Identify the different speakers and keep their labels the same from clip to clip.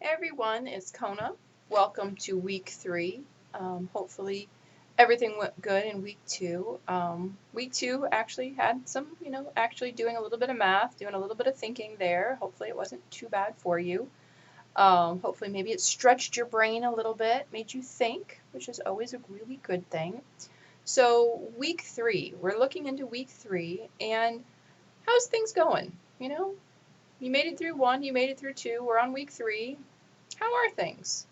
Speaker 1: Hey everyone, it's Kona. Welcome to week 3. Hopefully everything went good in week 2. Week 2 actually had some, actually doing a little bit of math, doing a little bit of thinking there. Hopefully it wasn't too bad for you. Hopefully maybe it stretched your brain a little bit, made you think, which is always a really good thing. So week 3, we're looking into week 3 and how's things going? You made it through 1, you made it through 2, we're on week 3. How are things?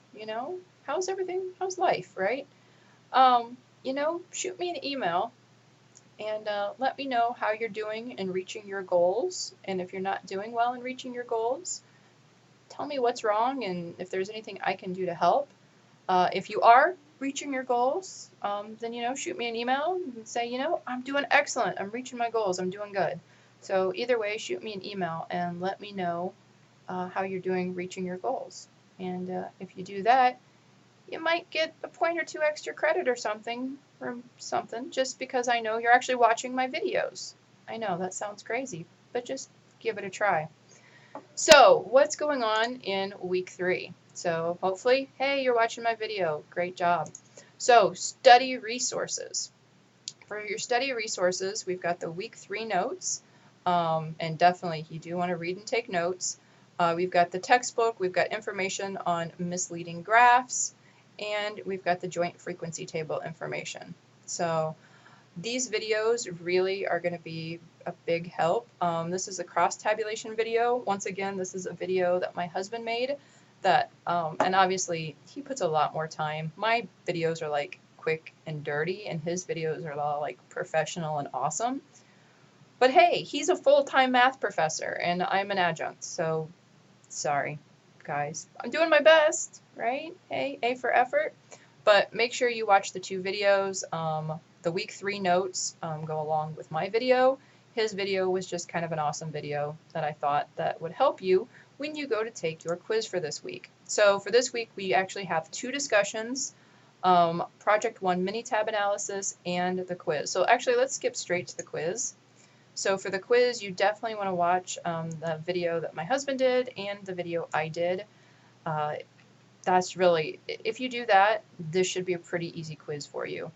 Speaker 1: How's everything? How's life, right? Shoot me an email and let me know how you're doing in reaching your goals. And if you're not doing well in reaching your goals, tell me what's wrong and if there's anything I can do to help. If you are reaching your goals, then, shoot me an email and say, I'm doing excellent. I'm reaching my goals. I'm doing good. So either way, shoot me an email and let me know how you're doing reaching your goals. And if you do that, you might get a point or two extra credit or something from something just because I know you're actually watching my videos. I know that sounds crazy, but just give it a try. So, what's going on in week 3? So, hopefully, hey, you're watching my video. Great job. So, study resources. For your study resources, we've got the week 3 notes, and definitely you do want to read and take notes. We've got the textbook, we've got information on misleading graphs, and we've got the joint frequency table information. So these videos really are going to be a big help. This is a cross tabulation video. Once again, this is a video that my husband made that, and obviously he puts a lot more time. My videos are like quick and dirty, and his videos are all like professional and awesome. But hey, he's a full-time math professor and I'm an adjunct, so sorry, guys. I'm doing my best, right? Hey, A for effort. But make sure you watch the 2 videos. The week 3 notes go along with my video. His video was just kind of an awesome video that I thought that would help you when you go to take your quiz for this week. So for this week, we actually have 2 discussions, Project 1 mini tab analysis and the quiz. So actually, let's skip straight to the quiz. So for the quiz, you definitely want to watch the video that my husband did and the video I did. That's really, if you do that, this should be a pretty easy quiz for you.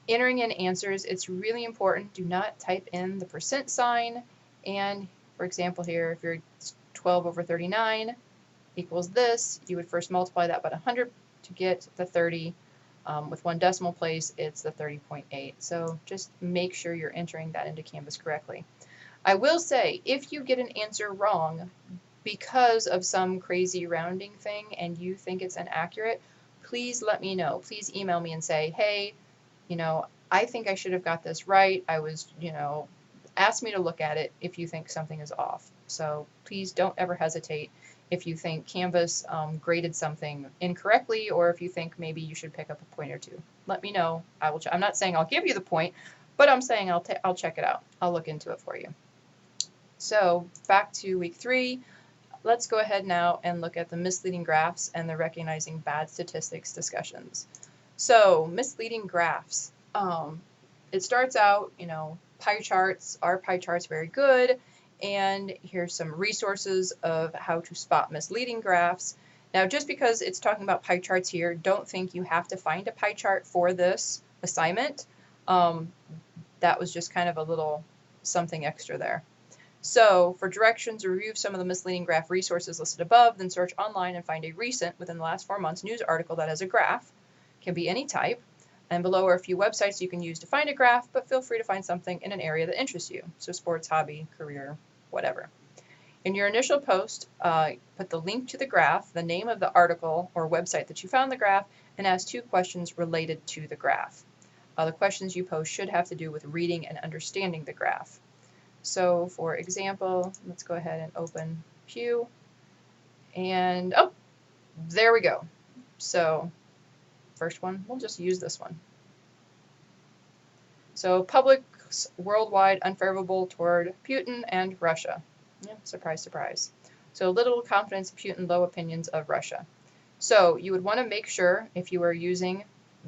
Speaker 1: Entering in answers, it's really important. Do not type in the percent sign. And for example here, if you're 12 over 39 equals this, you would first multiply that by 100 to get the 30. With 1 decimal place, it's the 30.8. So just make sure you're entering that into Canvas correctly. I will say, if you get an answer wrong because of some crazy rounding thing and you think it's inaccurate, please let me know. Please email me and say, hey, I think I should have got this right. I was, ask me to look at it if you think something is off. So please don't ever hesitate if you think Canvas graded something incorrectly, or if you think maybe you should pick up a point or two. Let me know. I will. I'm not saying I'll give you the point, but I'm saying I'll check it out. I'll look into it for you. So back to week 3. Let's go ahead now and look at the misleading graphs and the recognizing bad statistics discussions. So misleading graphs. It starts out, pie charts. Are pie charts very good? And here's some resources of how to spot misleading graphs. Now, just because it's talking about pie charts here, don't think you have to find a pie chart for this assignment. That was just kind of a little something extra there. So for directions, review some of the misleading graph resources listed above, then search online and find a recent, within the last 4 months, news article that has a graph. Can be any type. And below are a few websites you can use to find a graph, but feel free to find something in an area that interests you. So sports, hobby, career, whatever. In your initial post, put the link to the graph, the name of the article or website that you found the graph, and ask 2 questions related to the graph. The questions you post should have to do with reading and understanding the graph. So for example, let's go ahead and open Pew. And, oh, there we go. So first one, we'll just use this one. So publics worldwide unfavorable toward Putin and Russia. Yeah, surprise, surprise. So little confidence in Putin, low opinions of Russia. So you would want to make sure if you are using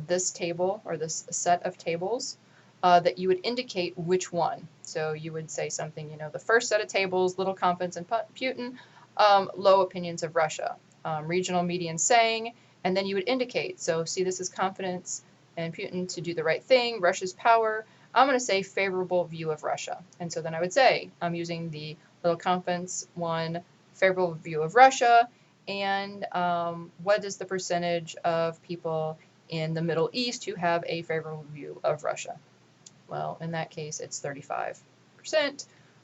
Speaker 1: this table or this set of tables that you would indicate which one. So you would say something, the first set of tables, little confidence in Putin, low opinions of Russia. regional median saying, and then you would indicate. So see, this is confidence in Putin to do the right thing, Russia's power. I'm going to say favorable view of Russia. And so then I would say I'm using the little confidence one, favorable view of Russia, and what is the percentage of people in the Middle East who have a favorable view of Russia? Well, in that case, it's 35%,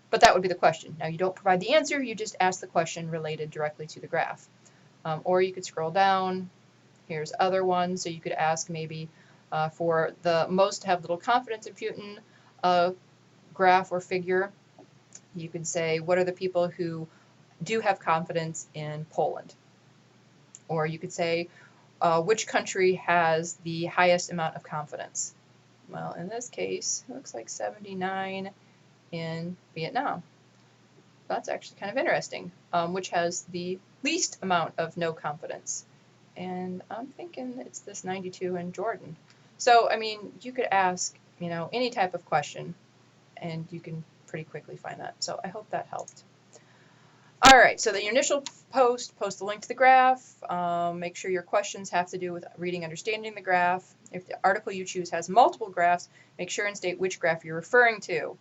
Speaker 1: but that would be the question. Now, you don't provide the answer, you just ask the question related directly to the graph. Or you could scroll down. Here's other ones. So you could ask maybe for the most have little confidence in Putin graph or figure. You could say, what are the people who do have confidence in Poland? Or you could say, which country has the highest amount of confidence? Well, in this case, it looks like 79 in Vietnam. That's actually kind of interesting. Which has the least amount of no confidence? And I'm thinking it's this 92 in Jordan. So, I mean, you could ask, any type of question, and you can pretty quickly find that. So I hope that helped. All right, so the initial post the link to the graph. Make sure your questions have to do with reading, understanding the graph. If the article you choose has multiple graphs, make sure and state which graph you're referring to.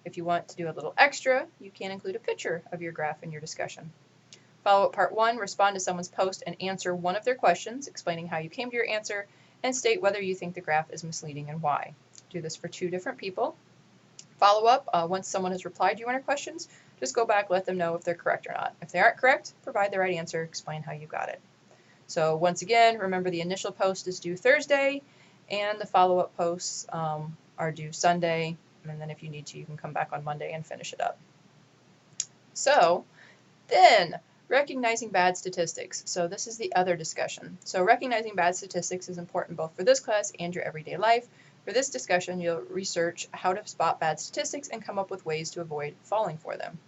Speaker 1: If you want to do a little extra, you can include a picture of your graph in your discussion. Follow-up part 1, respond to someone's post and answer one of their questions, explaining how you came to your answer, and state whether you think the graph is misleading and why. Do this for 2 different people. Follow up, once someone has replied to you on your questions, just go back, let them know if they're correct or not. If they aren't correct, provide the right answer, explain how you got it. So once again, remember the initial post is due Thursday, and the follow-up posts are due Sunday, and then if you need to, you can come back on Monday and finish it up. So then, recognizing bad statistics. So this is the other discussion. So recognizing bad statistics is important both for this class and your everyday life. For this discussion, you'll research how to spot bad statistics and come up with ways to avoid falling for them.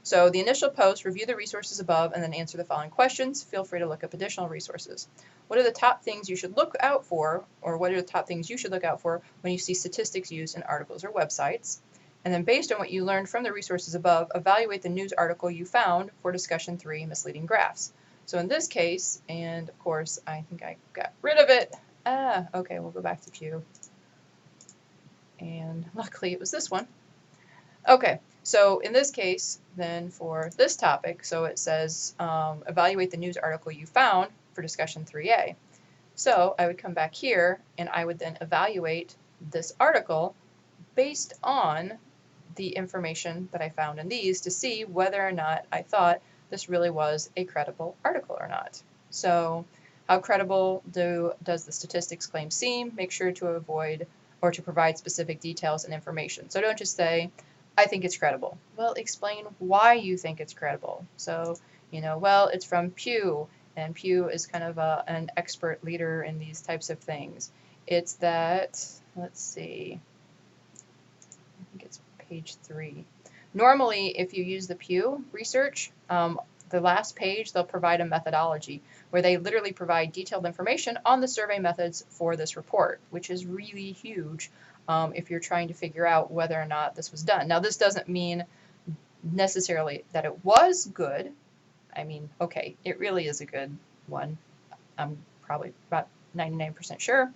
Speaker 1: So the initial post, review the resources above and then answer the following questions. Feel free to look up additional resources. What are the top things you should look out for, or what are the top things you should look out for when you see statistics used in articles or websites? And then based on what you learned from the resources above, evaluate the news article you found for discussion 3, misleading graphs. So in this case, and of course, I think I got rid of it. Okay, we'll go back to Pew. And luckily it was this one. Okay, so in this case, then for this topic, so it says evaluate the news article you found for discussion 3A. So I would come back here and I would then evaluate this article based on the information that I found in these to see whether or not I thought this really was a credible article or not. So how credible does the statistics claim seem? Make sure to avoid or to provide specific details and information. So don't just say, I think it's credible. Well, explain why you think it's credible. So, well, it's from Pew, and Pew is kind of an expert leader in these types of things. It's that, let's see, I think it's page 3. Normally, if you use the Pew research, the last page, they'll provide a methodology where they literally provide detailed information on the survey methods for this report, which is really huge if you're trying to figure out whether or not this was done. Now, this doesn't mean necessarily that it was good. I mean, okay, it really is a good one. I'm probably about 99% sure.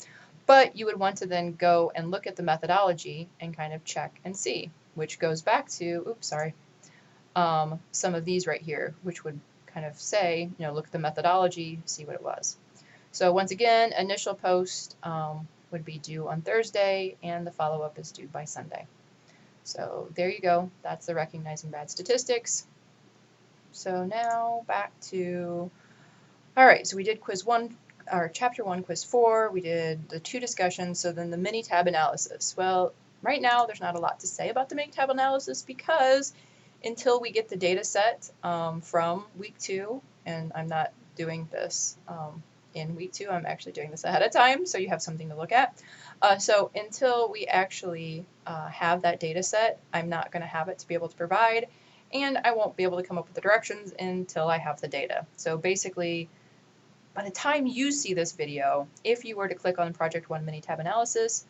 Speaker 1: But you would want to then go and look at the methodology and kind of check and see, which goes back to, some of these right here, which would kind of say, look at the methodology, see what it was. So once again, initial post would be due on Thursday, and the follow-up is due by Sunday. So there you go. That's the recognizing bad statistics. So now back to, all right, so we did quiz 1, or chapter 1, quiz 4. We did the 2 discussions. So then the mini tab analysis. Well, right now there's not a lot to say about the mini tab analysis because until we get the data set from week 2, and I'm not doing this in week 2, I'm actually doing this ahead of time, so you have something to look at. So until we actually have that data set, I'm not going to have it to be able to provide, and I won't be able to come up with the directions until I have the data. So basically, by the time you see this video, if you were to click on Project 1 mini tab analysis,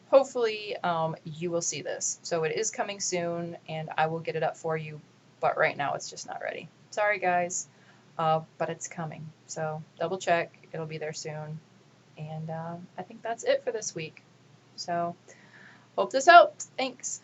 Speaker 1: hopefully you will see this. So it is coming soon, and I will get it up for you, but right now it's just not ready. Sorry, guys. but it's coming. So double check, it'll be there soon. And I think that's it for this week. So hope this helped. Thanks.